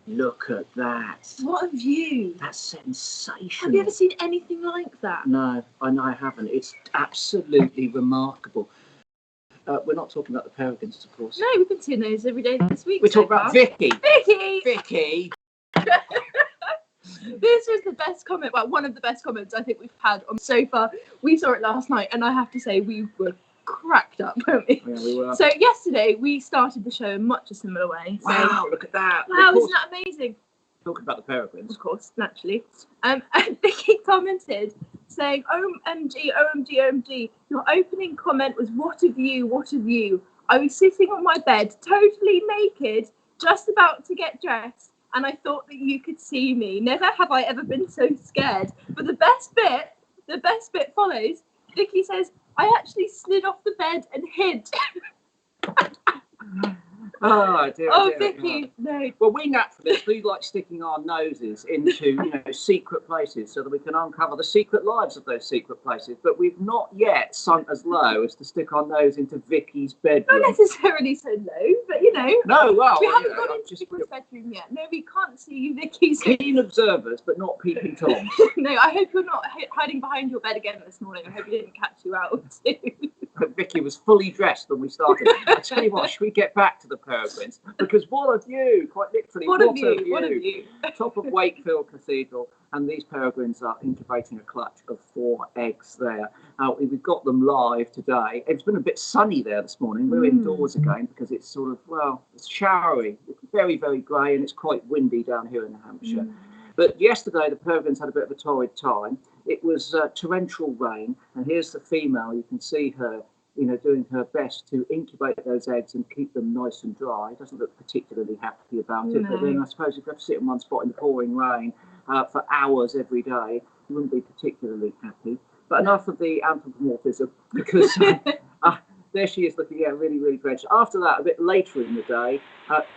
Look at that. What a view. That's sensational. Have you ever seen anything like that? No, I haven't. It's absolutely remarkable. We're not talking about the peregrines, of course. No, we've been seeing those every day this week. We're talking about Vicky. Vicky! This was the best comment, well, one of the best comments I think we've had on so far. We saw it last night, and I have to say we were cracked up, weren't we? Yeah, we were. So yesterday we started the show in much a similar way. So, wow, look at that. Wow, isn't that amazing? Talking about the peregrines. Of course, naturally. And Vicky commented saying, OMG, OMG, OMG, your opening comment was, what a view, what a view. I was sitting on my bed, totally naked, just about to get dressed, and I thought that you could see me. Never have I ever been so scared. But the best bit follows. Vicky says, I actually slid off the bed and hid. Oh dear. Oh, dear, Vicky, God. no. Well, we naturalists, we like sticking our noses into, secret places so that we can uncover the secret lives of those secret places. But we've not yet sunk as low as to stick our nose into Vicky's bedroom. Not necessarily so low, but No, well, we haven't gone into Vicky's bedroom yet. No, we can't see Vicky's. Keen observers, but not peeping toms. No, I hope you're not hiding behind your bed again this morning. I hope you didn't catch you out too. Vicky was fully dressed when we started. I tell you what, should we get back to the peregrines? Because what a view, quite literally. What a view. Top of Wakefield Cathedral, and these peregrines are incubating a clutch of 4 eggs there. We've got them live today. It's been a bit sunny there this morning. We're indoors again because it's sort of, it's showery. It's very, very grey, and it's quite windy down here in Hampshire. But yesterday, the peregrines had a bit of a torrid time. It was torrential rain, and here's the female. You can see her, doing her best to incubate those eggs and keep them nice and dry. Doesn't look particularly happy about it, but then I suppose if you have to sit in one spot in the pouring rain for hours every day, you wouldn't be particularly happy. But enough of the anthropomorphism, because there she is looking, really, really drenched. After that, a bit later in the day,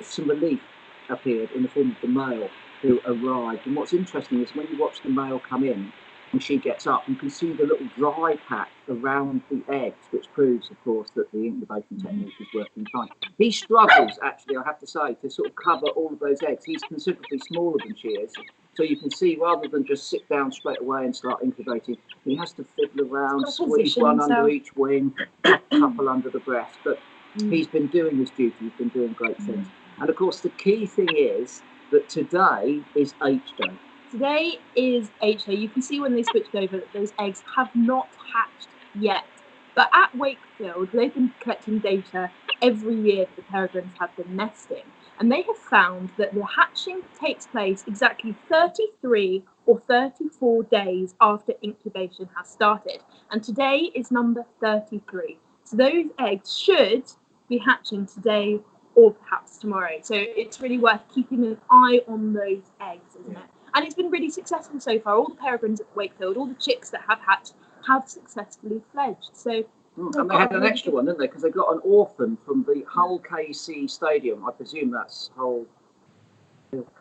some relief appeared in the form of the male who arrived. And what's interesting is when you watch the male come in and she gets up, you can see the little dry patch around the eggs, which proves, of course, that the incubation technique is working fine. He struggles, actually, I have to say, to sort of cover all of those eggs. He's considerably smaller than she is. So you can see, rather than just sit down straight away and start incubating, he has to fiddle around, squeeze one under each wing, a couple under the breast. But he's been doing his duty. He's been doing great things. And, of course, the key thing is that today is H Day. Today is H Day. You can see when they switched over that those eggs have not hatched yet. But at Wakefield, they've been collecting data every year that the peregrines have been nesting. And they have found that the hatching takes place exactly 33 or 34 days after incubation has started. And today is number 33. So those eggs should be hatching today or perhaps tomorrow. So it's really worth keeping an eye on those eggs, isn't it? And it's been really successful so far. All the peregrines at Wakefield, all the chicks that have hatched, have successfully fledged. So, and they had an extra one, didn't they? Because they got an orphan from the Hull KC Stadium. I presume that's Hull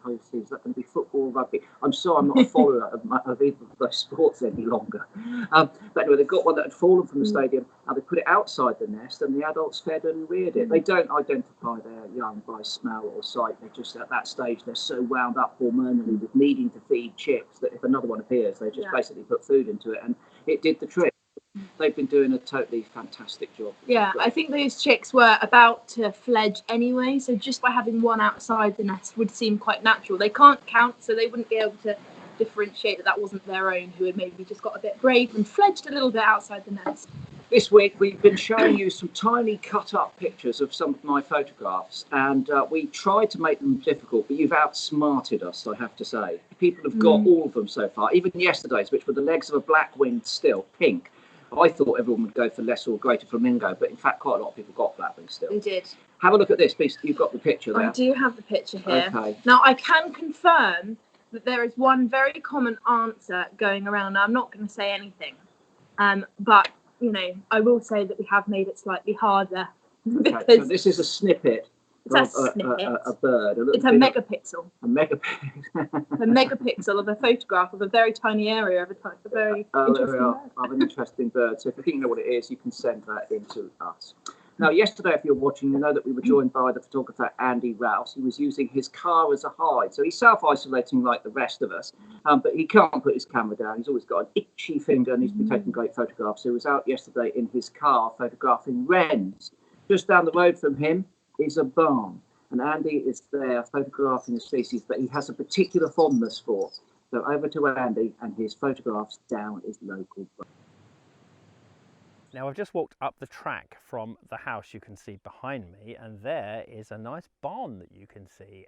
KC. Is that going to be football or rugby? I'm sorry, I'm not a follower of either of those sports any longer. But anyway, they got one that had fallen from the stadium, and they put it outside the nest, and the adults fed and reared it. They don't identify their young by smell or sight. They're just at that stage, they're so wound up hormonally with needing to feed chicks that if another one appears, they just basically put food into it, and it did the trick. They've been doing a totally fantastic job. Yeah, I think those chicks were about to fledge anyway, so just by having one outside the nest would seem quite natural. They can't count, so they wouldn't be able to differentiate that wasn't their own, who had maybe just got a bit brave and fledged a little bit outside the nest. This week we've been showing you some tiny cut-up pictures of some of my photographs, and we tried to make them difficult, but you've outsmarted us, I have to say. People have got all of them so far, even yesterday's, which were the legs of a black-winged still, pink. I thought everyone would go for lesser or greater flamingo, but in fact quite a lot of people got black-winged still. They did. Have a look at this piece. You've got the picture there. I do have the picture here. Okay. Now I can confirm that there is one very common answer going around. Now, I'm not going to say anything, but I will say that we have made it slightly harder. Okay, so this is a snippet of a bird. It's a megapixel. A megapixel. A megapixel of a photograph of a very tiny area of a very interesting bird. Of an interesting bird. So if you think you know what it is, you can send that in to us. Now, yesterday, if you're watching, you know that we were joined by the photographer Andy Rouse. He was using his car as a hide. So he's self-isolating like the rest of us, but he can't put his camera down. He's always got an itchy finger and he's been taking great photographs. So he was out yesterday in his car photographing wrens. Just down the road from him is a barn. And Andy is there photographing a species that he has a particular fondness for. So over to Andy and his photographs down his local barn. Now I've just walked up the track from the house you can see behind me, and there is a nice barn that you can see.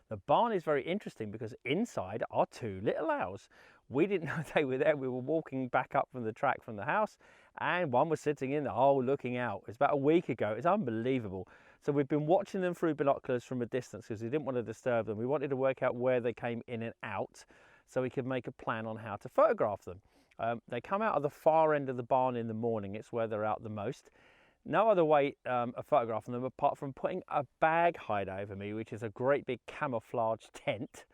The barn is very interesting because inside are two little owls. We didn't know they were there. We were walking back up from the track from the house, and one was sitting in the hole looking out. It was about a week ago. It's unbelievable. So we've been watching them through binoculars from a distance because we didn't want to disturb them. We wanted to work out where they came in and out so we could make a plan on how to photograph them. They come out of the far end of the barn in the morning. It's where they're out the most. No other way of photographing them apart from putting a bag hide over me, which is a great big camouflage tent,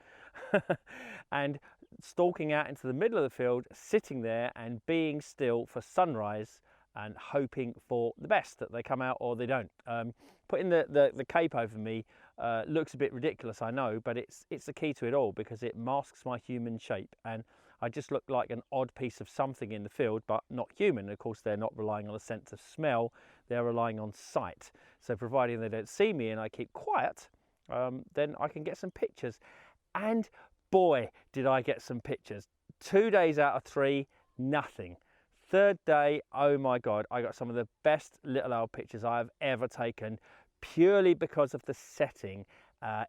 and stalking out into the middle of the field, sitting there and being still for sunrise and hoping for the best, that they come out or they don't. Putting the cape over me looks a bit ridiculous, I know, but it's the key to it all because it masks my human shape, and I just look like an odd piece of something in the field, but not human. Of course, they're not relying on a sense of smell, they're relying on sight. So providing they don't see me and I keep quiet, then I can get some pictures. And boy, did I get some pictures. 2 days out of 3, nothing. Third day, oh my God, I got some of the best little owl pictures I have ever taken, purely because of the setting.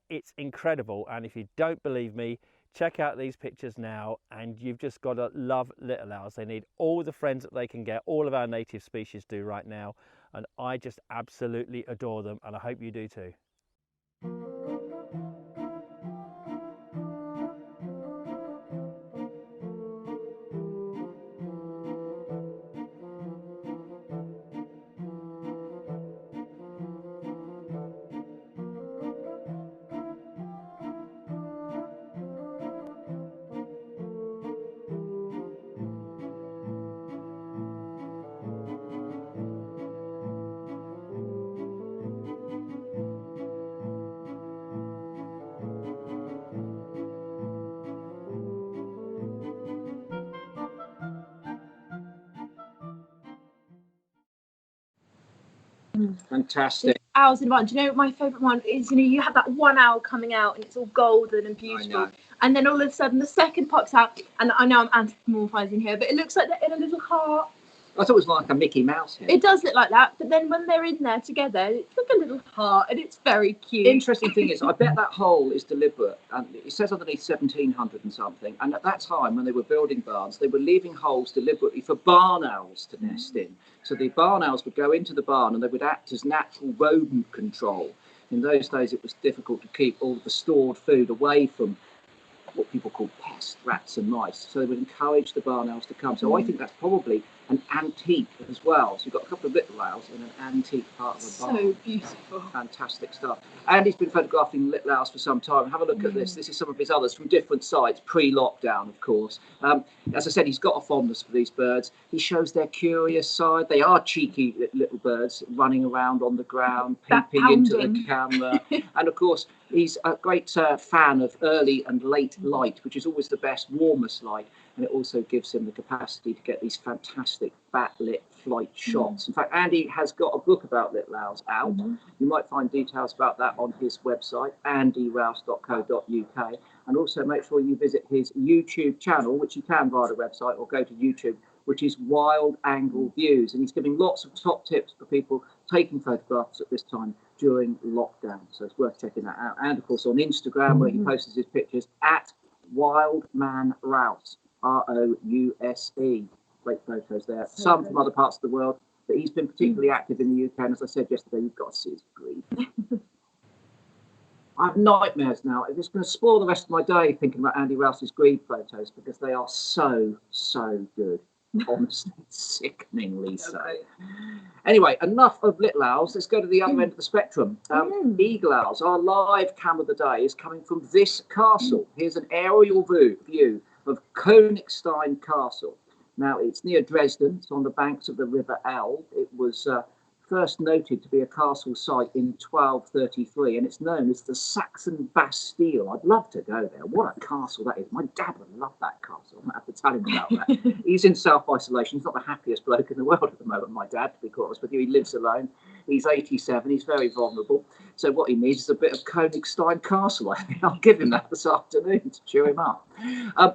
It's incredible, and if you don't believe me, check out these pictures now, and you've just got to love little owls. They need all the friends that they can get. All of our native species do right now, and I just absolutely adore them, and I hope you do too. Fantastic. Owls in one. Do you know what my favourite one is? You know, you have that one owl coming out and it's all golden and beautiful, and then all of a sudden the second pops out, and I know I'm anthropomorphising here, but it looks like they're in a little heart. I thought it was like a Mickey Mouse head. It does look like that, but then when they're in there together, it's like a little heart, and it's very cute. Interesting thing is, I bet that hole is deliberate. And it says underneath 1700 and something. And at that time, when they were building barns, they were leaving holes deliberately for barn owls to nest in. So the barn owls would go into the barn and they would act as natural rodent control. In those days, it was difficult to keep all of the stored food away from what people call pests, rats and mice. So they would encourage the barn owls to come. So I think that's probably an antique as well. So you've got a couple of little owls in an antique part of the barn. So beautiful. Fantastic stuff. Andy's been photographing little owls for some time. Have a look at this. This is some of his others from different sites, pre-lockdown, of course. As I said, he's got a fondness for these birds. He shows their curious side. They are cheeky little birds running around on the ground, peeping into the camera. And of course, he's a great fan of early and late light, which is always the best, warmest light. And it also gives him the capacity to get these fantastic backlit flight shots. In fact, Andy has got a book about little owls out. You might find details about that on his website, andyrouse.co.uk. And also make sure you visit his YouTube channel, which you can via the website or go to YouTube, which is Wild Angle Views. And he's giving lots of top tips for people taking photographs at this time during lockdown. So it's worth checking that out. And of course on Instagram, where he posts his pictures at WildmanRouse, R-O-U-S-E. Great photos there. Some from other parts of the world, but he's been particularly active in the UK. And as I said yesterday, you've got to see his breed. I have nightmares now. I'm just going to spoil the rest of my day thinking about Andy Rouse's grebe photos because they are so good. Honestly, sickeningly so. Anyway, enough of little owls. Let's go to the other end of the spectrum. Eagle owls. Our live cam of the day is coming from this castle. Here's an aerial view of Königstein Castle. Now, it's near Dresden. It's on the banks of the River Elbe. It was first noted to be a castle site in 1233, and it's known as the Saxon Bastille. I'd love to go there. What a castle that is. My dad would love that castle. I might have to tell him about that. He's in self-isolation. He's not the happiest bloke in the world at the moment, my dad, to be quite honest with you. He lives alone. He's 87. He's very vulnerable. So what he needs is a bit of Königstein Castle. I think I'll give him that this afternoon to cheer him up.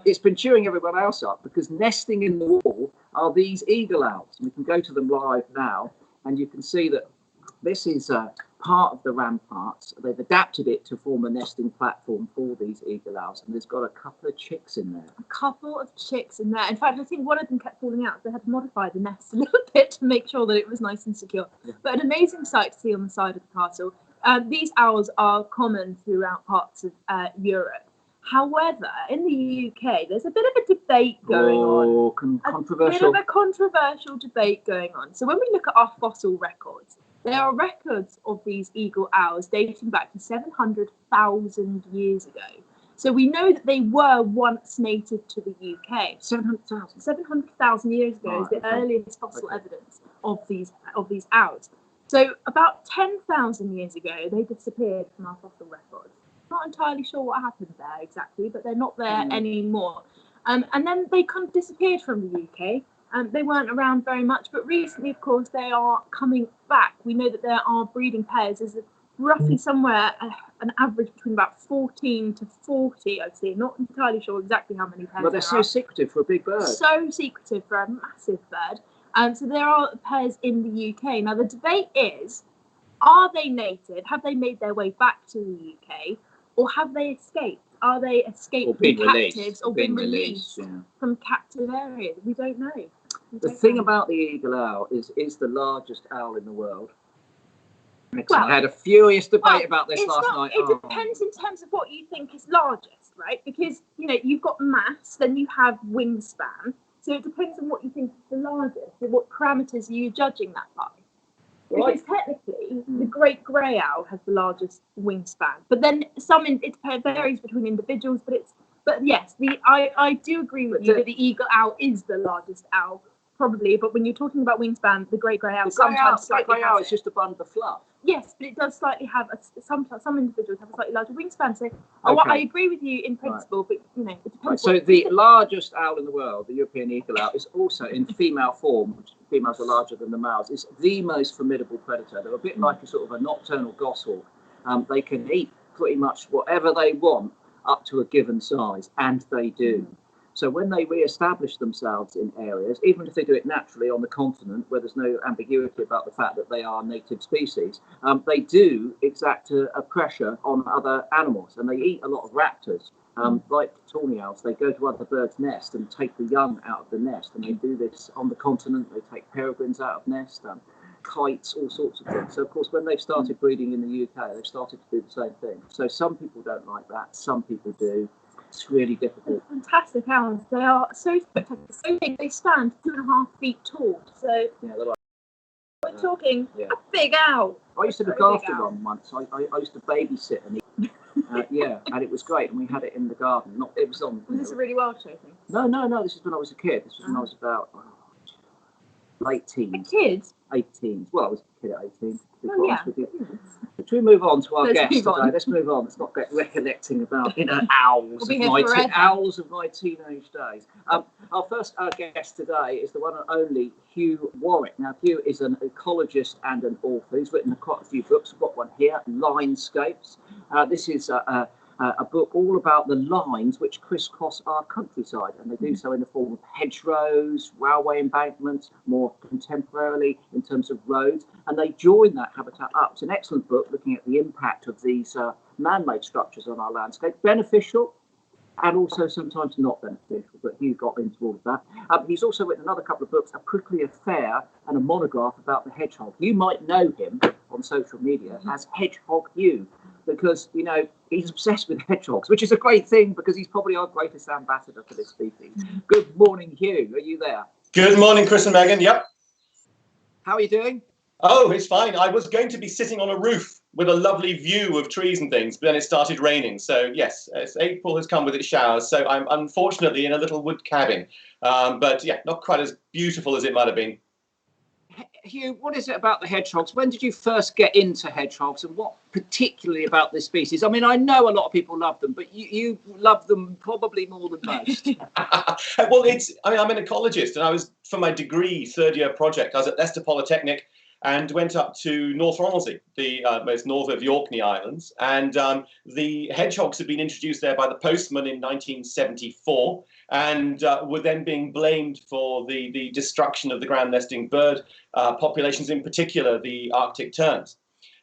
It's been cheering everyone else up because nesting in the wall are these eagle owls. We can go to them live now, and you can see that this is part of the ramparts. They've adapted it to form a nesting platform for these eagle owls, and there's got a couple of chicks in there. A couple of chicks in there. In fact, I think one of them kept falling out. They had to modify the nest a little bit to make sure that it was nice and secure. Yeah. But an amazing sight to see on the side of the castle. These owls are common throughout parts of Europe. However, in the UK, there's a bit of a debate going on. Controversial. A bit of a controversial debate going on. So when we look at our fossil records, there are records of these eagle owls dating back to 700,000 years ago. So we know that they were once native to the UK. 700,000. 700,000 years ago is the earliest fossil evidence of these owls. So about 10,000 years ago, they disappeared from our fossil records. Not entirely sure what happened there exactly, but they're not there anymore. And then they kind of disappeared from the UK. They weren't around very much, but recently, of course, they are coming back. We know that there are breeding pairs. There's roughly somewhere an average between about 14 to 40, I'd say. Not entirely sure exactly how many pairs. Well, they're so secretive for a big bird. So secretive for a massive bird. So there are pairs in the UK. Now, the debate is, are they native? Have they made their way back to the UK? Or have they escaped? Are they escaped from captives or been released from captive areas? We don't know. The thing about the eagle owl is the largest owl in the world. Well, I had a furious debate about this last night. It depends in terms of what you think is largest, right? Because, you've got mass, then you have wingspan. So it depends on what you think is the largest and what parameters are you judging that by. Because technically, the great grey owl has the largest wingspan, but then it varies between individuals. But yes, I do agree with you that the eagle owl is the largest owl, probably. But when you're talking about wingspan, the great grey owl sometimes slightly grey owl is just a bundle of fluff. Yes, but it does slightly have some individuals have a slightly larger wingspan. So I agree with you in principle, but it depends. Right. So the largest owl in the world, the European eagle owl, is also in female form. Which females are larger than the males. Is the most formidable predator. They're a bit like a sort of a nocturnal goshawk. They can eat pretty much whatever they want up to a given size, and they do. So when they re-establish themselves in areas, even if they do it naturally on the continent, where there's no ambiguity about the fact that they are native species, they do exact a pressure on other animals, and they eat a lot of raptors. Like tawny owls, they go to other birds' nests and take the young out of the nest, and they do this on the continent. They take peregrines out of nest, kites, all sorts of things. So of course, when they've started breeding in the UK, they've started to do the same thing. So some people don't like that, some people do. It's really difficult. They're fantastic owls. They are so spectacular. So big. They stand 2.5 feet tall. So we're talking a big owl. I used to look after one once. I used to babysit and and it was great. And we had it in the garden. Was this a really wild show thing? No. This is when I was a kid. This was when I was about late teens. A kid? 18. Well, I was a kid at 18. Should we move on to our guest today? Let's move on. Let's not get recollecting about owls of my teenage days. Our first guest today is the one and only Hugh Warwick. Now, Hugh is an ecologist and an author. He's written quite a few books. We've got one here, Linescapes. This is a book all about the lines which crisscross our countryside, and they do so in the form of hedgerows, railway embankments, more contemporarily in terms of roads, and they join that habitat up. It's an excellent book looking at the impact of these man-made structures on our landscape, beneficial and also sometimes not beneficial, but Hugh got into all of that. He's also written another couple of books, A Prickly Affair and a monograph about the hedgehog. You might know him on social media as Hedgehog Hugh, because, he's obsessed with hedgehogs, which is a great thing because he's probably our greatest ambassador for this species. Good morning, Hugh. Are you there? Good morning, Chris and Megan. Yep. How are you doing? Oh, it's fine. I was going to be sitting on a roof with a lovely view of trees and things, but then it started raining. So, yes, April has come with its showers. So I'm unfortunately in a little wood cabin. But, yeah, not quite as beautiful as it might have been. Hugh, what is it about the hedgehogs? When did you first get into hedgehogs, and what particularly about this species? I mean, I know a lot of people love them, but you love them probably more than most. Well, I'm an ecologist, and I was, for my degree, third-year project, I was at Leicester Polytechnic and went up to North Ronaldsay, the most north of the Orkney Islands. And the hedgehogs had been introduced there by the postman in 1974 and were then being blamed for the destruction of the ground nesting bird populations, in particular the Arctic terns.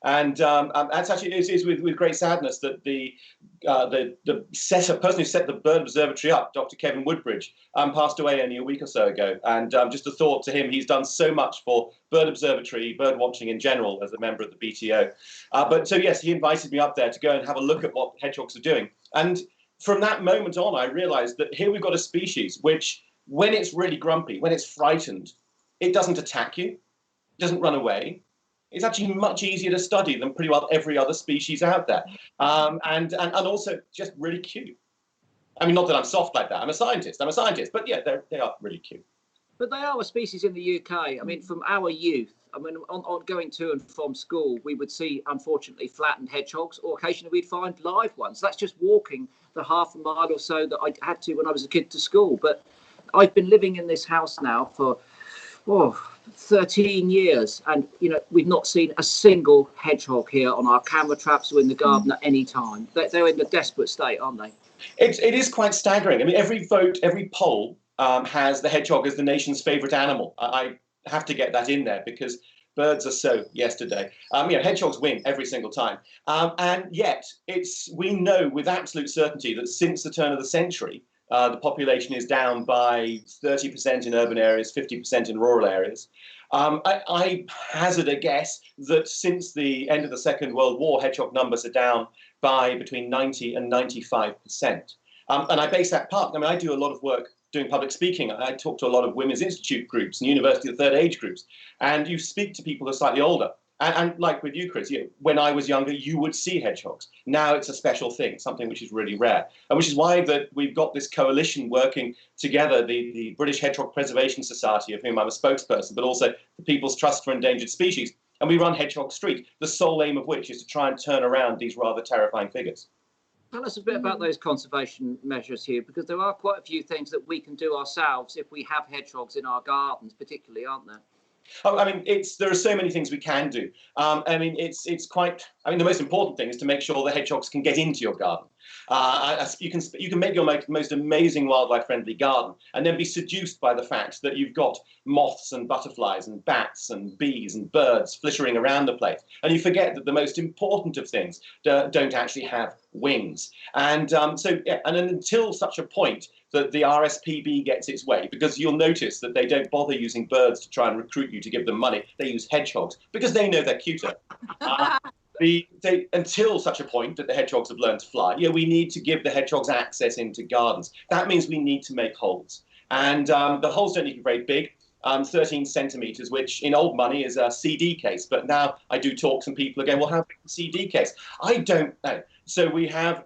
And that's actually it is with great sadness that the person who set the bird observatory up, Dr. Kevin Woodbridge, passed away only a week or so ago. And just a thought to him, he's done so much for bird observatory, bird watching in general, as a member of the BTO. But so yes, he invited me up there to go and have a look at what hedgehogs are doing. And from that moment on, I realized that here we've got a species which, when it's really grumpy, when it's frightened, it doesn't attack you, it doesn't run away. It's actually much easier to study than pretty well every other species out there. And also just really cute. I mean, not that I'm soft like that. I'm a scientist, but yeah, they are really cute. But they are a species in the UK. I mean, from our youth, I mean, on going to and from school, we would see, unfortunately, flattened hedgehogs, or occasionally we'd find live ones. That's just walking the half a mile or so that I had to when I was a kid to school. But I've been living in this house now for 13 years, and we've not seen a single hedgehog here on our camera traps or in the garden at any time. They're in a desperate state, aren't they? It is quite staggering. I mean, every vote, every poll has the hedgehog as the nation's favourite animal. I have to get that in there because birds are so yesterday. Hedgehogs win every single time, and yet we know with absolute certainty that since the turn of the century, the population is down by 30% in urban areas, 50% in rural areas. I hazard a guess that since the end of the Second World War, hedgehog numbers are down by between 90 and 95%. And I base that part. I mean, I do a lot of work doing public speaking. I talk to a lot of women's institute groups and university of third age groups. And you speak to people who are slightly older. And like with you, Chris, when I was younger, you would see hedgehogs. Now it's a special thing, something which is really rare. And which is why that we've got this coalition working together, the British Hedgehog Preservation Society, of whom I'm a spokesperson, but also the People's Trust for Endangered Species. And we run Hedgehog Street, the sole aim of which is to try and turn around these rather terrifying figures. Tell us a bit about those conservation measures here, because there are quite a few things that we can do ourselves if we have hedgehogs in our gardens, particularly, aren't there? Oh, I mean, there are so many things we can do. The most important thing is to make sure the hedgehogs can get into your garden. You can make your most amazing wildlife-friendly garden and then be seduced by the fact that you've got moths and butterflies and bats and bees and birds flittering around the place. And you forget that the most important of things don't actually have wings. And until such a point that the RSPB gets its way, because you'll notice that they don't bother using birds to try and recruit you to give them money. They use hedgehogs because they know they're cuter. Until such a point that the hedgehogs have learned to fly, we need to give the hedgehogs access into gardens. That means we need to make holes. And the holes don't need to be very big, 13 centimetres, which in old money is a CD case. But now I do talk to some people again, well, how big is a CD case? I don't know. So we have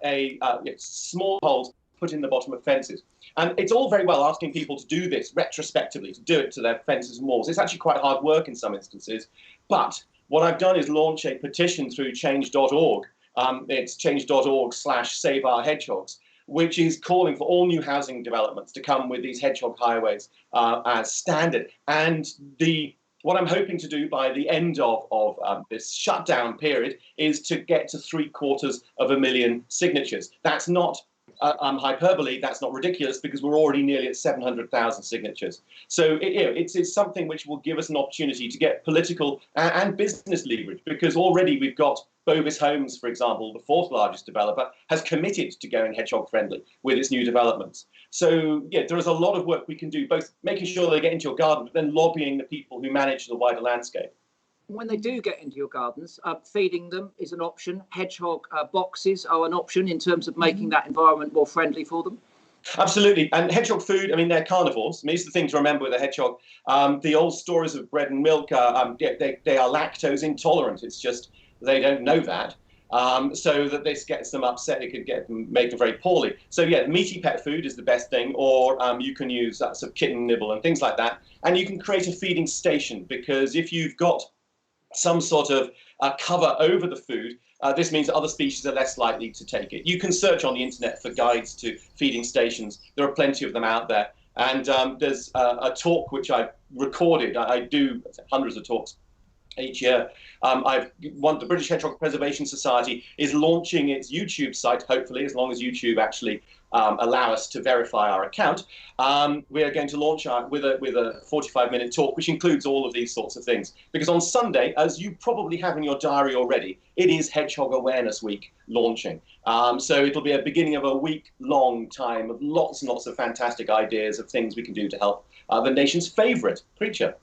small holes put in the bottom of fences. And it's all very well asking people to do this retrospectively, to do it to their fences and walls. It's actually quite hard work in some instances. But what I've done is launch a petition through change.org. It's change.org/save our hedgehogs, which is calling for all new housing developments to come with these hedgehog highways as standard. And what I'm hoping to do by the end of this shutdown period is to get to 750,000 signatures. That's not hyperbole, that's not ridiculous, because we're already nearly at 700,000 signatures. So it's something which will give us an opportunity to get political and business leverage, because already we've got Bovis Homes, for example, the fourth largest developer, has committed to going hedgehog friendly with its new developments. So there is a lot of work we can do, both making sure they get into your garden, but then lobbying the people who manage the wider landscape. When they do get into your gardens, feeding them is an option. Hedgehog boxes are an option in terms of making that environment more friendly for them. Absolutely. And hedgehog food, I mean, they're carnivores. I mean, it's the thing to remember with a hedgehog. The old stories of bread and milk, they are lactose intolerant. It's just they don't know that. so that this gets them upset. It could make them very poorly. So yeah, meaty pet food is the best thing, or you can use that sort of kitten nibble and things like that. And you can create a feeding station, because if you've got some sort of cover over the food, this means that other species are less likely to take it. You can search on the internet for guides to feeding stations. There are plenty of them out there. And there's a talk which I recorded. I do hundreds of talks each year. The British Hedgehog Preservation Society is launching its YouTube site, hopefully, as long as YouTube actually allow us to verify our account. We are going to launch with a 45-minute talk, which includes all of these sorts of things. Because on Sunday, as you probably have in your diary already, it is Hedgehog Awareness Week launching. So it'll be a beginning of a week-long time of lots and lots of fantastic ideas of things we can do to help the nation's favourite creature.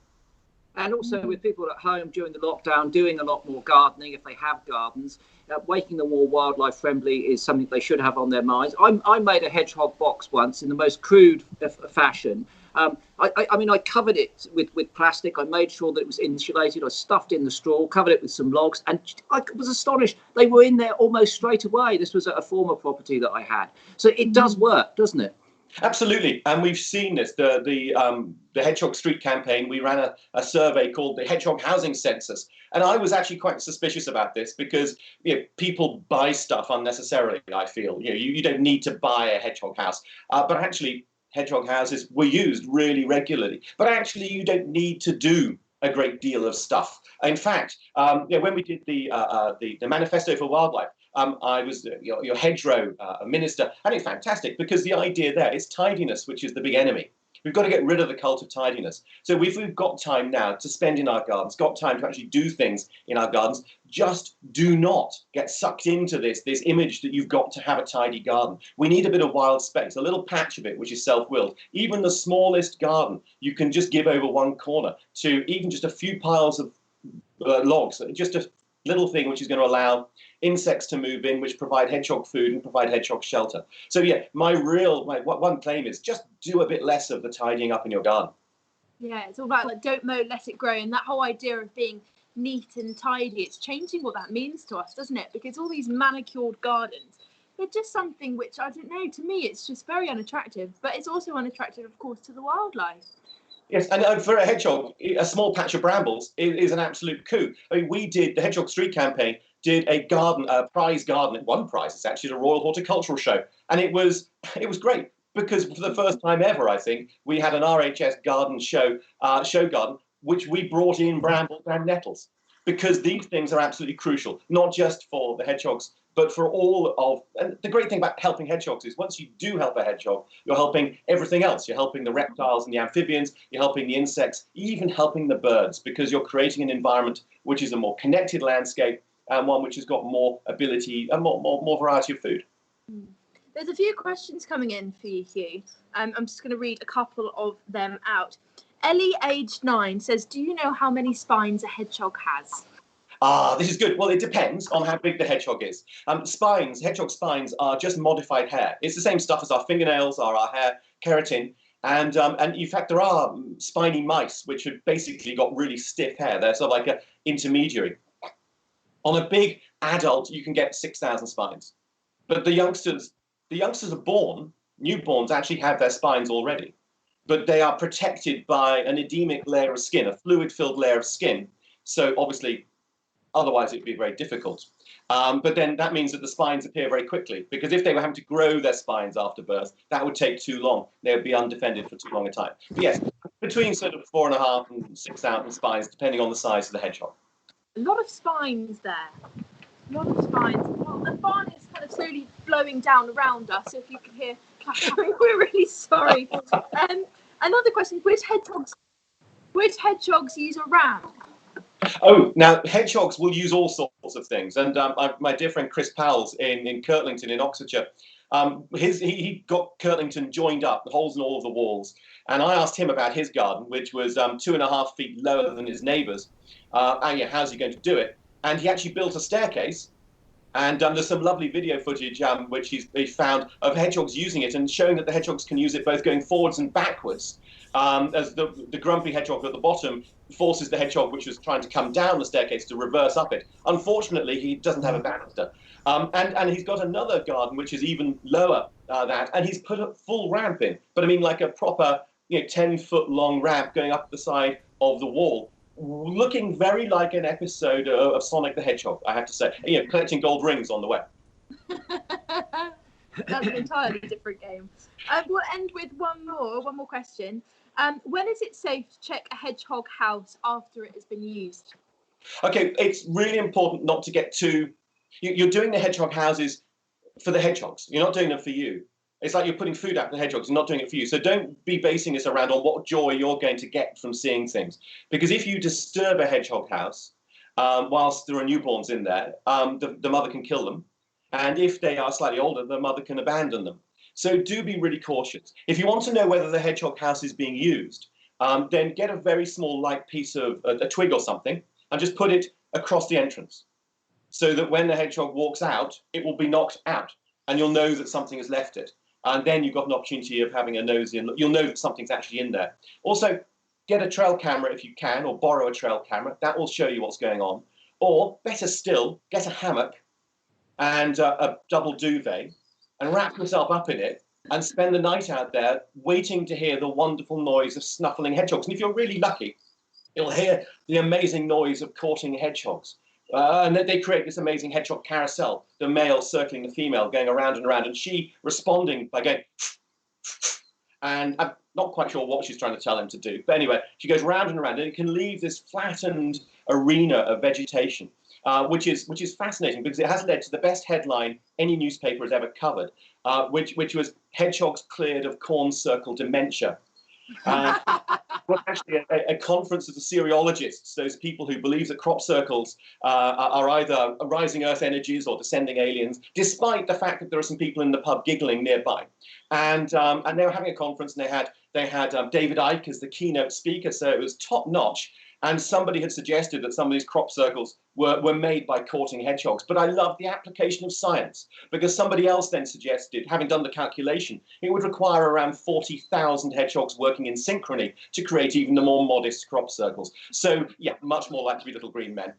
And also with people at home during the lockdown doing a lot more gardening if they have gardens, making them more wildlife friendly is something they should have on their minds. I made a hedgehog box once in the most crude fashion. I mean, I covered it with plastic. I made sure that it was insulated. I stuffed in the straw, covered it with some logs, and I was astonished. They were in there almost straight away. This was a former property that I had. So it does work, doesn't it? Absolutely, and we've seen this. The Hedgehog Street campaign, we ran a survey called the Hedgehog Housing Census, and I was actually quite suspicious about this because people buy stuff unnecessarily. I feel you don't need to buy a hedgehog house, but actually hedgehog houses were used really regularly. But actually, you don't need to do a great deal of stuff. In fact, when we did the Manifesto for Wildlife. I was your hedgerow minister, and it's fantastic because the idea there is tidiness, which is the big enemy. We've got to get rid of the cult of tidiness. So if we've got time now to spend in our gardens, got time to actually do things in our gardens, just do not get sucked into this image that you've got to have a tidy garden. We need a bit of wild space, a little patch of it, which is self-willed. Even the smallest garden, you can just give over one corner to even just a few piles of logs, just a little thing which is going to allow insects to move in, which provide hedgehog food and provide hedgehog shelter. So yeah, my one claim is just do a bit less of the tidying up in your garden. Yeah, it's all about don't mow, let it grow, and that whole idea of being neat and tidy, it's changing what that means to us, doesn't it? Because all these manicured gardens, they're just something which, I don't know, to me it's just very unattractive, but it's also unattractive, of course, to the wildlife. Yes, and for a hedgehog, a small patch of brambles is an absolute coup. I mean, the Hedgehog Street campaign did a prize garden. One prize, it's actually a Royal Horticultural Show, and it was great because for the first time ever, I think, we had an RHS garden show garden, which we brought in brambles and nettles, because these things are absolutely crucial, not just for the hedgehogs, but for all of, and the great thing about helping hedgehogs is once you do help a hedgehog, you're helping everything else. You're helping the reptiles and the amphibians, you're helping the insects, even helping the birds, because you're creating an environment which is a more connected landscape and one which has got more ability and more variety of food. There's a few questions coming in for you, Hugh. I'm just going to read a couple of them out. Ellie, aged 9, says, do you know how many spines a hedgehog has? This is good. Well, it depends on how big the hedgehog is. Hedgehog spines are just modified hair. It's the same stuff as our fingernails or our hair, keratin. And in fact, there are spiny mice which have basically got really stiff hair. They're sort of like an intermediary. On a big adult, you can get 6,000 spines. But the youngsters are born, newborns actually have their spines already. But they are protected by an edemic layer of skin, a fluid-filled layer of skin. So obviously, otherwise it would be very difficult. But then that means that the spines appear very quickly, because if they were having to grow their spines after birth, that would take too long. They would be undefended for too long a time. But yes, between sort of 4,500 and 6,000 spines, depending on the size of the hedgehog. A lot of spines there. A lot of spines. Well, the barn is kind of slowly blowing down around us, so if you can hear clattering, we're really sorry. Another question, which hedgehogs use a ram? Oh, now hedgehogs will use all sorts of things, and my dear friend Chris Powell's in Kirtlington in Oxfordshire. He got Kirtlington joined up, the holes in all of the walls, and I asked him about his garden, which was 2.5 feet lower than his neighbours. How's he going to do it? And he actually built a staircase, And there's some lovely video footage which he found of hedgehogs using it and showing that the hedgehogs can use it both going forwards and backwards. As the grumpy hedgehog at the bottom forces the hedgehog which was trying to come down the staircase to reverse up it. Unfortunately, he doesn't have a banister. And he's got another garden which is even lower that, and he's put a full ramp in. But I mean, like a proper 10-foot long ramp going up the side of the wall, looking very like an episode of Sonic the Hedgehog, I have to say. Collecting gold rings on the way. That's an entirely different game. We'll end with one more question. When is it safe to check a hedgehog house after it has been used? Okay, it's really important not to get too... You're doing the hedgehog houses for the hedgehogs. You're not doing them for you. It's like you're putting food out for the hedgehogs and not doing it for you. So don't be basing this around on what joy you're going to get from seeing things. Because if you disturb a hedgehog house whilst there are newborns in there, the mother can kill them. And if they are slightly older, the mother can abandon them. So do be really cautious. If you want to know whether the hedgehog house is being used, then get a very small light piece of a twig or something and just put it across the entrance, so that when the hedgehog walks out, it will be knocked out and you'll know that something has left it. And then you've got an opportunity of having a nosy and you'll know that something's actually in there. Also, get a trail camera if you can, or borrow a trail camera. That will show you what's going on. Or better still, get a hammock and a double duvet and wrap yourself up in it and spend the night out there waiting to hear the wonderful noise of snuffling hedgehogs. And if you're really lucky, you'll hear the amazing noise of courting hedgehogs. And then they create this amazing hedgehog carousel, the male circling the female, going around and around, and she responding by going, and I'm not quite sure what she's trying to tell him to do. But anyway, she goes round and around, and it can leave this flattened arena of vegetation, which is fascinating because it has led to the best headline any newspaper has ever covered, which was "Hedgehogs Cleared of Corn Circle Dementia." Was actually a conference of the cereologists, those people who believe that crop circles are either rising Earth energies or descending aliens, despite the fact that there are some people in the pub giggling nearby. And they were having a conference, and they had David Icke as the keynote speaker, so it was top notch. And somebody had suggested that some of these crop circles were made by courting hedgehogs. But I love the application of science, because somebody else then suggested, having done the calculation, it would require around 40,000 hedgehogs working in synchrony to create even the more modest crop circles. So, yeah, much more likely to be little green men.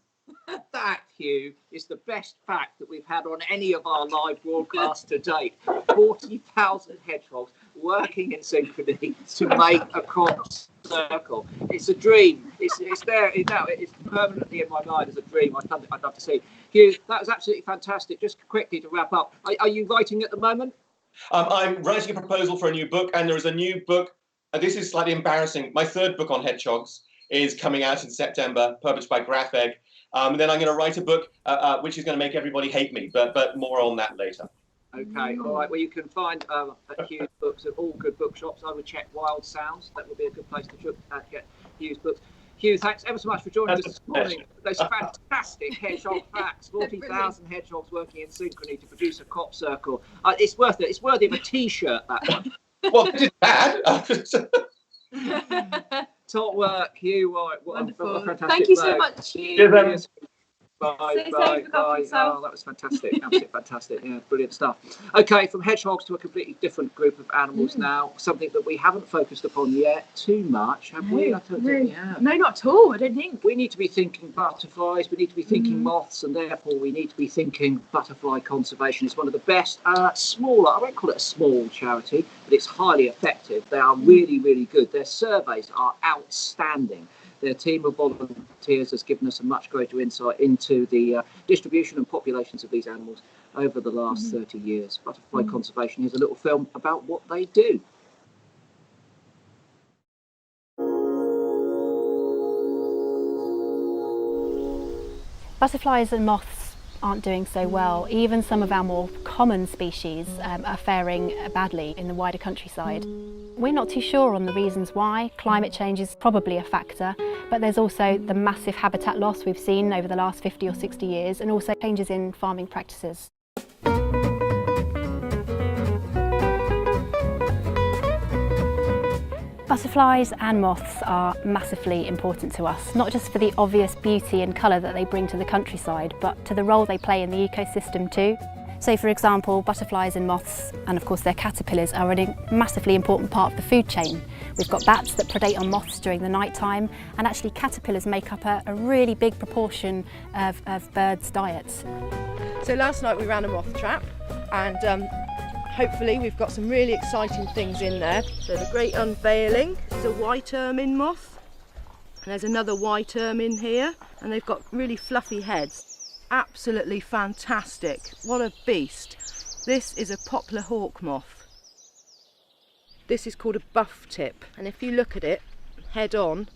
That, Hugh, is the best fact that we've had on any of our live broadcasts to date. 40,000 hedgehogs working in synchrony to make a crop circle. It's a dream. It's there. It's permanently in my mind as a dream. I'd love to see. Hugh, that was absolutely fantastic. Just quickly to wrap up, are you writing at the moment? I'm writing a proposal for a new book, and there is a new book. This is slightly embarrassing. My third book on hedgehogs is coming out in September, published by Graph-Egg. And then I'm going to write a book which is going to make everybody hate me, but more on that later. Okay, all right. Well, you can find Hugh's books at all good bookshops. I would check Wild Sounds. That would be a good place to get Hugh's books. Hugh, thanks ever so much for joining us this morning. Those fantastic hedgehog facts. 40,000 hedgehogs working in synchrony to produce a crop circle. It's worth it. It's worthy of a T-shirt, that one. Well, this is bad. Top work, Hugh Warwick. Wonderful. Fantastic Thank you so much, Hugh. Cheers, Bye. Look after yourself. Oh, that was fantastic. Absolutely fantastic. Yeah, brilliant stuff. Okay, from hedgehogs to a completely different group of animals now. Something that we haven't focused upon yet too much, have we? I don't think we have. No, not at all. I don't think. We need to be thinking butterflies. We need to be thinking moths, and therefore we need to be thinking butterfly conservation. It's one of the best smaller. I won't call it a small charity, but it's highly effective. They are really, really good. Their surveys are outstanding. Their team of volunteers has given us a much greater insight into the distribution and populations of these animals over the last 30 years. Butterfly Conservation. Here's a little film about what they do. Butterflies and moths aren't doing so well. Even some of our more common species are faring badly in the wider countryside. We're not too sure on the reasons why. Climate change is probably a factor, but there's also the massive habitat loss we've seen over the last 50 or 60 years, and also changes in farming practices. Butterflies and moths are massively important to us, not just for the obvious beauty and colour that they bring to the countryside, but to the role they play in the ecosystem too. So for example, butterflies and moths, and of course their caterpillars, are a massively important part of the food chain. We've got bats that predate on moths during the night time, and actually caterpillars make up a really big proportion of birds' diets. So last night we ran a moth trap, and hopefully we've got some really exciting things in there. So the great unveiling is a white ermine moth, and there's another white ermine here, and they've got really fluffy heads. Absolutely fantastic. What a beast. This is a poplar hawk moth. This is called a buff tip, and if you look at it head on,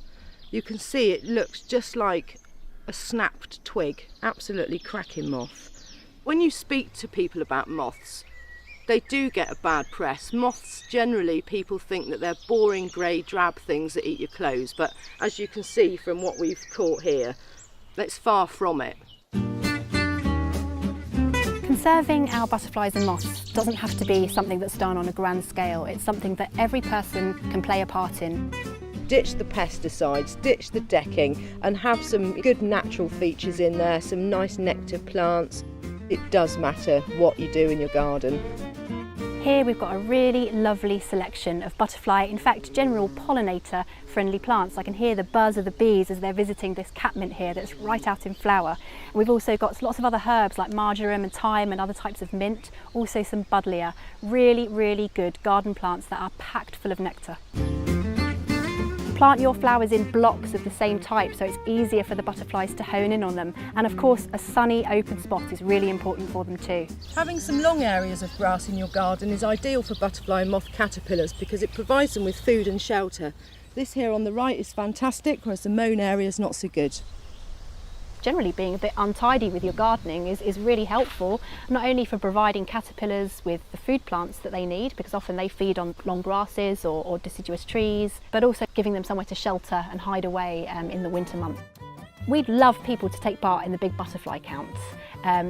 you can see it looks just like a snapped twig. Absolutely cracking moth. When you speak to people about moths, they do get a bad press. Moths, generally people think that they're boring grey drab things that eat your clothes, but as you can see from what we've caught here, it's far from it. Conserving our butterflies and moths doesn't have to be something that's done on a grand scale. It's something that every person can play a part in. Ditch the pesticides, ditch the decking, and have some good natural features in there, some nice nectar plants. It does matter what you do in your garden. Here we've got a really lovely selection of butterfly, in fact general pollinator friendly plants. I can hear the buzz of the bees as they're visiting this catmint here that's right out in flower. And we've also got lots of other herbs like marjoram and thyme and other types of mint, also some buddleia. Really, really good garden plants that are packed full of nectar. Plant your flowers in blocks of the same type so it's easier for the butterflies to hone in on them, and of course a sunny open spot is really important for them too. Having some long areas of grass in your garden is ideal for butterfly and moth caterpillars because it provides them with food and shelter. This here on the right is fantastic, whereas the mown area is not so good. Generally being a bit untidy with your gardening is really helpful, not only for providing caterpillars with the food plants that they need, because often they feed on long grasses or deciduous trees, but also giving them somewhere to shelter and hide away in the winter months. We'd love people to take part in the big butterfly counts.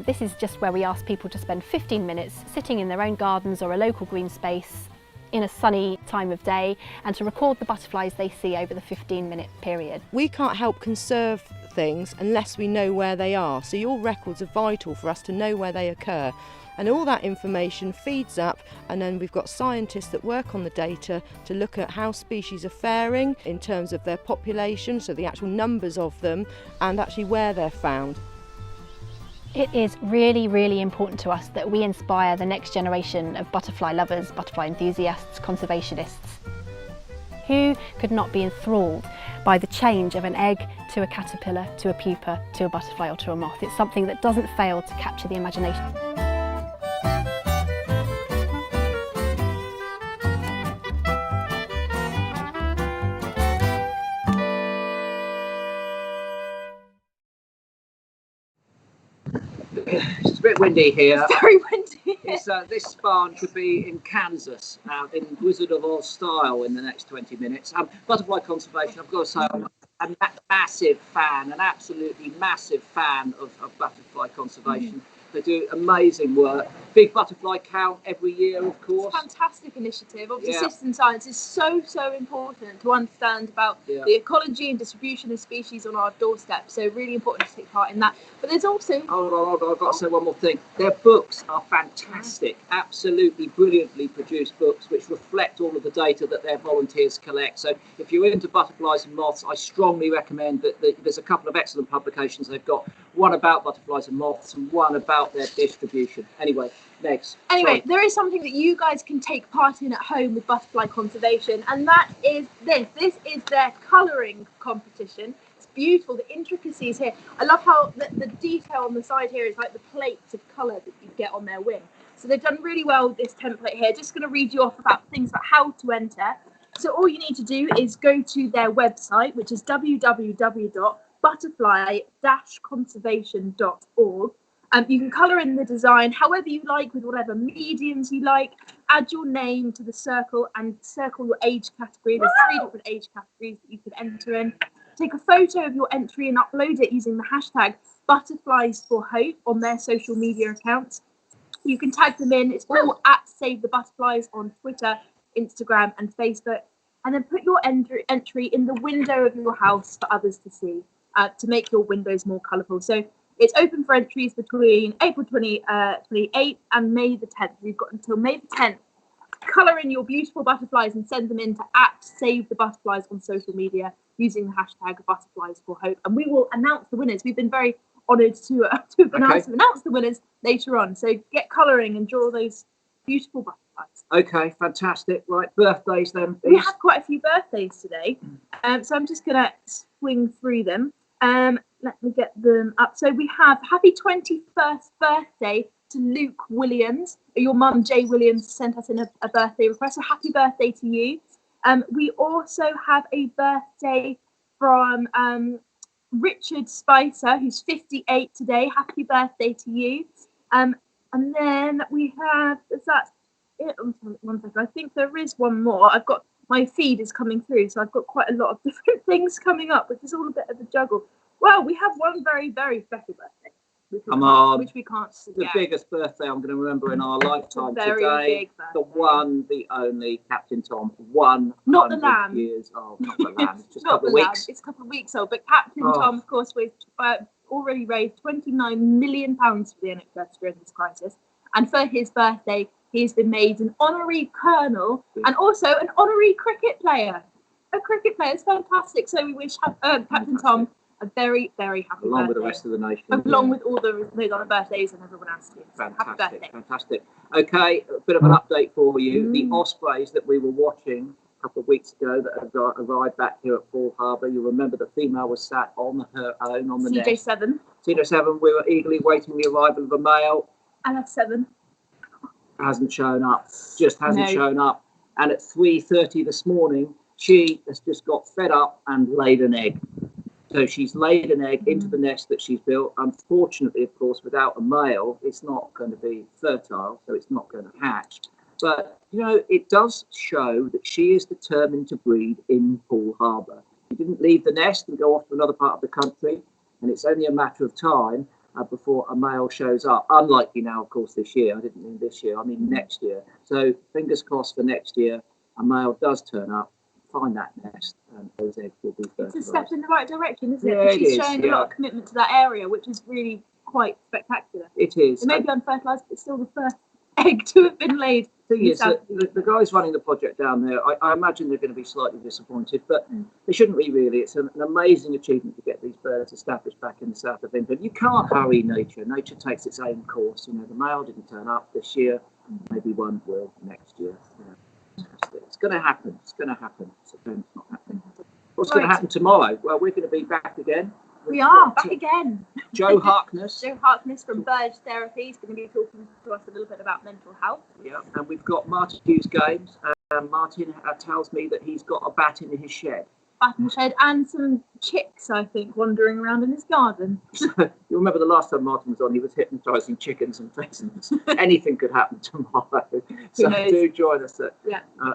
This is just where we ask people to spend 15 minutes sitting in their own gardens or a local green space in a sunny time of day and to record the butterflies they see over the 15-minute period. We can't help conserve things unless we know where they are, so your records are vital for us to know where they occur, and all that information feeds up, and then we've got scientists that work on the data to look at how species are faring in terms of their population, so the actual numbers of them and actually where they're found. It is really, really important to us that we inspire the next generation of butterfly lovers, butterfly enthusiasts, conservationists. Who could not be enthralled by the change of an egg to a caterpillar, to a pupa, to a butterfly or to a moth? It's something that doesn't fail to capture the imagination. It's a bit windy here. It's very windy. This barn could be in Kansas, in Wizard of Oz style in the next 20 minutes. Butterfly conservation, I've got to say, I'm a massive fan, an absolutely massive fan of butterfly conservation. They do amazing work. Big butterfly count every year, of course. It's a fantastic initiative. Obviously, citizen science is so important to understand about the ecology and distribution of species on our doorstep. So really important to take part in that. But there's also... Hold on, I've got to say one more thing. Their books are fantastic, absolutely brilliantly produced books which reflect all of the data that their volunteers collect. So if you're into butterflies and moths, I strongly recommend that there's a couple of excellent publications they've got. One about butterflies and moths and one about their distribution. Anyway, next. Anyway, there is something that you guys can take part in at home with butterfly conservation, and that is this. This is their colouring competition. It's beautiful, the intricacies here. I love how the detail on the side here is like the plates of colour that you get on their wing. So they've done really well with this template here. Just going to read you off about things about how to enter. So all you need to do is go to their website, which is www.butterfly-conservation.org. You can colour in the design however you like, with whatever mediums you like. Add your name to the circle and circle your age category. There's 3 different age categories that you can enter in. Take a photo of your entry and upload it using the hashtag #ButterfliesForHope on their social media accounts. You can tag them in. It's all at Save the Butterflies on Twitter, Instagram and Facebook. and then put your entry in the window of your house for others to see, to make your windows more colourful. So it's open for entries between April 28th and May the 10th. You've got until May the 10th. Colour in your beautiful butterflies and send them in to @SaveTheButterflies on social media using the hashtag Butterflies for Hope. And we will announce the winners. We've been very honoured to announce the winners later on. So get colouring and draw those beautiful butterflies. Okay, fantastic. Right, birthdays then, please. We have quite a few birthdays today. So I'm just going to swing through them. Let me get them up. So we have happy 21st birthday to Luke Williams. Your mum, Jay Williams, sent us in a birthday request. So happy birthday to you. We also have a birthday from Richard Spicer, who's 58 today. Happy birthday to you. And then we have, is that it? One second. I think there is one more. My feed is coming through, so I've got quite a lot of different things coming up, which is all a bit of a juggle. Well, we have one very, very special birthday. Which we can't forget. The biggest birthday I'm going to remember in our lifetime very today. Big birthday. The one, the only Captain Tom. 100 not the lamb. years old. Not the lamb. It's just a not couple of lamb. weeks. It's a couple of weeks old. But Captain Tom, of course, we've already raised £29 million for the NHS during this crisis. And for his birthday, he's been made an honorary colonel and also an honorary cricket player. A cricket player. It's fantastic. So we wish Captain Tom a very, very happy along birthday. with the rest of the nation. Along with all those other birthdays and everyone else too. So happy birthday. Fantastic. Okay, a bit of an update for you. The ospreys that we were watching a couple of weeks ago that have arrived back here at Fall Harbour, you remember the female was sat on her own on the nest. CJ7. CJ7, we were eagerly waiting the arrival of a male. LF7. Hasn't shown up. Just hasn't shown up. And at 3:30 this morning, she has just got fed up and laid an egg. So she's laid an egg into the nest that she's built. Unfortunately, of course, without a male, it's not going to be fertile, so it's not going to hatch. But, you know, it does show that she is determined to breed in Fall Harbour. She didn't leave the nest and go off to another part of the country, and it's only a matter of time before a male shows up. Unlikely now, of course, this year. I didn't mean this year, I mean next year. So fingers crossed for next year, a male does turn up, find that nest, and those eggs will be fertilised. It's a step in the right direction, isn't it? Yeah, Because she's it is, showing a lot of commitment to that area, which is really quite spectacular. It is. It may be unfertilised, but it's still the first egg to have been laid. The guys running the project down there, I imagine they're going to be slightly disappointed, but they shouldn't be really. It's an amazing achievement to get these birds established back in the south of England. You can't hurry nature. Nature takes its own course. You know, the male didn't turn up this year. Maybe one will next year. You know, it's going to happen. It's going to happen. It's not happening. What's going to happen tomorrow? Well, we're going to be back again. We are back again. Joe Harkness. Joe Harkness from Bird Therapy is going to be talking to us a little bit about mental health. Yeah, and we've got Martin Hughes Games. Martin tells me that he's got a bat in his shed. Bat in the shed and some chicks, I think, wandering around in his garden. You remember the last time Martin was on, he was hypnotising chickens and pheasants. Anything could happen tomorrow. So do join us at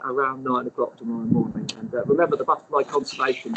around 9 o'clock tomorrow morning. And remember, the butterfly conservation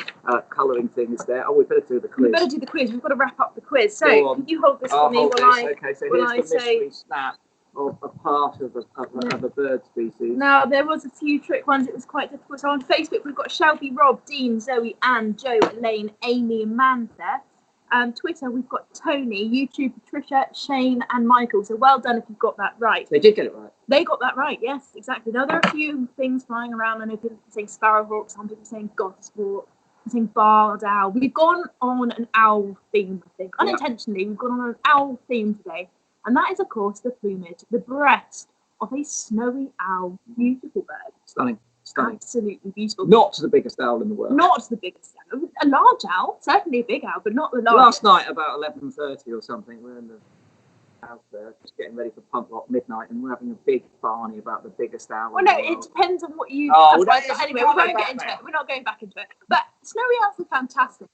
colouring thing is there. Oh, we better do the quiz. We better do the quiz. We've got to wrap up the quiz. So can you hold this for me while I... Okay, so here's the mystery snap of a part of a bird species. Now, there was a few trick ones. It was quite difficult. So on Facebook, we've got Shelby, Rob, Dean, Zoe, Anne, Joe, Elaine, Amy, and Mantha. Twitter, we've got Tony, YouTube, Patricia, Shane, and Michael. So well done if you've got that right. They did get it right. They got that right, yes, exactly. Now, there are a few things flying around. I know people saying sparrowhawk, some people saying goshawk, saying barred owl. We've gone on an owl theme, I think. Unintentionally, we've gone on an owl theme today. And that is, of course, the plumage, the breast of a snowy owl. Beautiful bird. Stunning. Absolutely beautiful. Not the biggest owl in the world. Not the biggest owl. A large owl, certainly a big owl, but not the Last largest. night, about 11:30 or something, we're in the house there, just getting ready for punk rock midnight, and we're having a big barney about the biggest owl. Well, no, it depends on what you... Anyway, we won't get into it. We're not going back into it. But snowy owls are fantastic.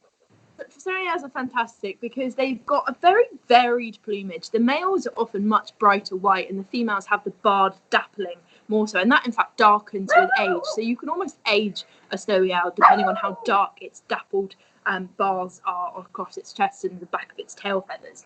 Snowy owls are fantastic because they've got a very varied plumage. The males are often much brighter white and the females have the barred dappling more so, and that in fact darkens with age. So you can almost age a snowy owl depending on how dark its dappled bars are across its chest and the back of its tail feathers.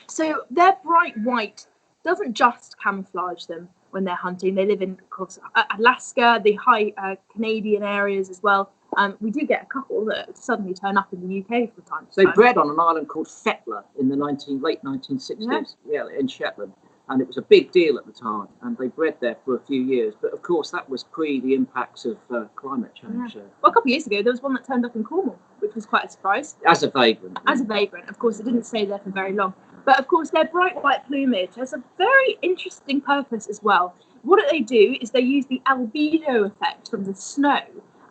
So their bright white doesn't just camouflage them, when they're hunting. They live in, of course, Alaska, the high Canadian areas as well. We do get a couple that suddenly turn up in the UK from time to They time. bred on an island called Fetler in the late 1960s, in Shetland. And it was a big deal at the time, and they bred there for a few years. But of course, that was pre the impacts of climate change. Well, a couple of years ago, there was one that turned up in Cornwall, which was quite a surprise. As a vagrant. As a vagrant, of course, it didn't stay there for very long. But of course, their bright white plumage has a very interesting purpose as well. What they do is they use the albedo effect from the snow,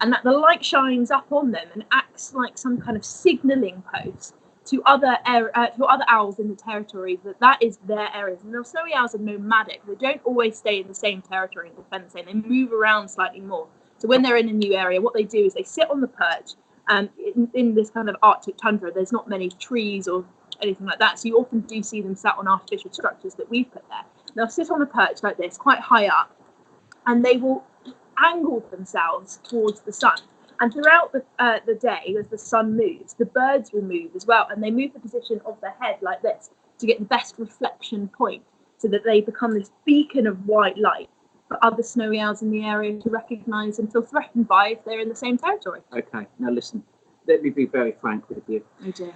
and that the light shines up on them and acts like some kind of signalling post to other owls in the territory that is their areas. And the snowy owls are nomadic. They don't always stay in the same territory and defend the same. They move around slightly more. So when they're in a new area, what they do is they sit on the perch. In this kind of Arctic tundra, there's not many trees or anything like that. So you often do see them sat on artificial structures that we've put there. They'll sit on a perch like this, quite high up, and they will angle themselves towards the sun. And throughout the day, as the sun moves, the birds will move as well, and they move the position of their head like this to get the best reflection point, so that they become this beacon of white light for other snowy owls in the area to recognise and feel threatened by if they're in the same territory. Okay, now listen, let me be very frank with you. Oh dear.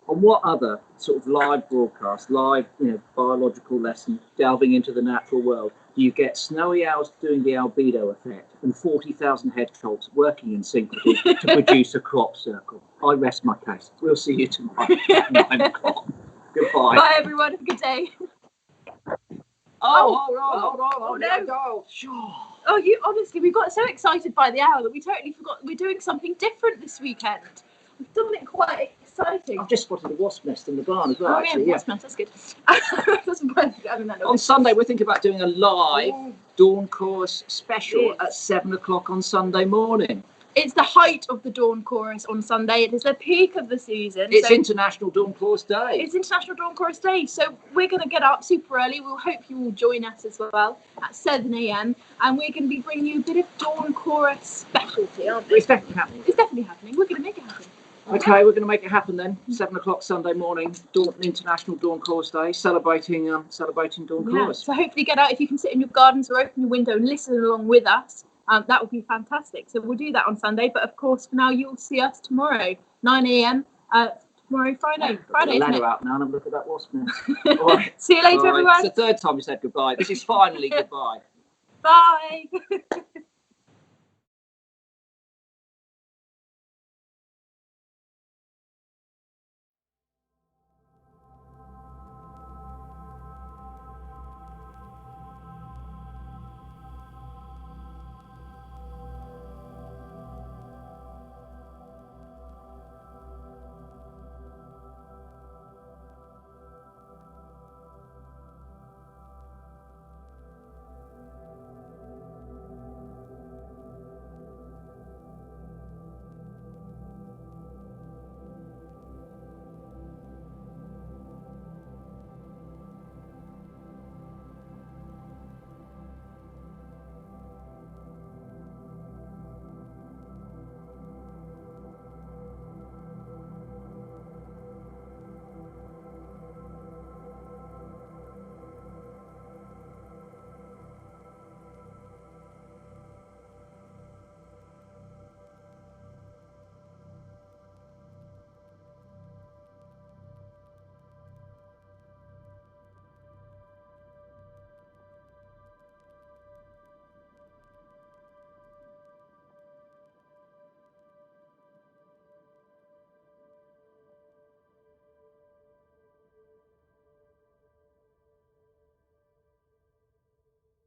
On what other sort of live broadcast, biological lesson, delving into the natural world, do you get snowy owls doing the albedo effect and 40,000 hedgehogs working in synchrony to produce a crop circle? I rest my case. We'll see you tomorrow at 9 o'clock. Goodbye. Bye everyone, have a good day. Hold on. No. Sure. Oh, honestly, we got so excited by the owl that we totally forgot we're doing something different this weekend. We've done it quite exciting. I've just spotted a wasp nest in the barn as well, actually. Wasp nest, that's good. On Sunday, we're thinking about doing a live dawn chorus special at 7 o'clock on Sunday morning. It's the height of the dawn chorus on Sunday. It is the peak of the season. It's International Dawn Chorus Day. It's International Dawn Chorus Day. So we're going to get up super early. We'll hope you will join us as well at 7 a.m. And we're going to be bringing you a bit of dawn chorus specialty, aren't we? It's definitely happening. It's definitely happening. We're going to make it happen. Okay, we're going to make it happen then. 7 o'clock Sunday morning, International Dawn Chorus Day, celebrating Dawn Chorus. So hopefully get out if you can sit in your gardens or open your window and listen along with us. That would be fantastic. So we'll do that on Sunday. But of course, for now, you'll see us tomorrow, 9 a.m. Tomorrow, Friday. Friday, isn't it? Out now and have a look at that wasp nest. All right. See you later, everyone. It's the third time we said goodbye. This is finally goodbye. Bye.